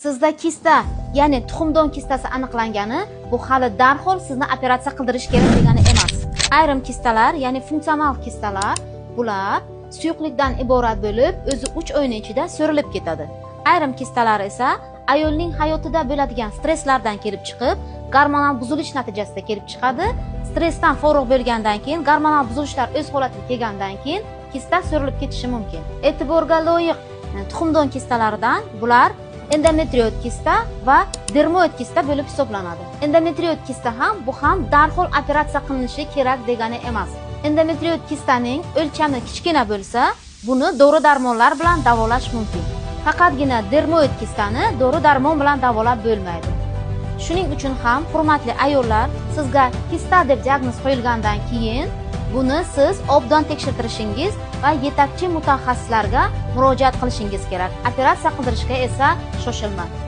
Sizda kista, ya'ni tuxumdon kistasi aniqlangani, bu hali darhol sizni operatsiya qildirish kerak degani emas. Ayrim kistalar, ya'ni funksional kistalar, bular suyuqlikdan iborat bo'lib, o'zi 3 oyning ichida so'rilib ketadi. Ayrim kistalar esa ayolning hayotida bo'ladigan stresslardan kelib chiqib, gormonal buzilish natijasida kelib chiqadi. Stressdan forig' bo'lgandan keyin, gormonal buzilishlar o'z holatiga kelgandan keyin kista so'rilib ketishi mumkin. E'tiborga loyiq tuxumdon kistalaridan bular endometrioid kista va dermoid kista bo'lib hisoblanadi. Endometrioid kista bu ham darhol operatsiya qilinishi kerak degani emas. Endometrioid kistaning o'lchami kichkina bo'lsa, buni dori-darmonlar bilan davolash mumkin. Faqatgina dermoid kistani dori-darmon bilan davolab bo'lmaydi. Shuning uchun ham, hurmatli ayollar, sizga kista deb diagnoz qo'yilgandan keyin buni siz obdon tekshirtirishingiz va yetakchi mutaxassislarga murojaat qilishingiz kerak. Operatsiya qildirishga esa shoshilmang.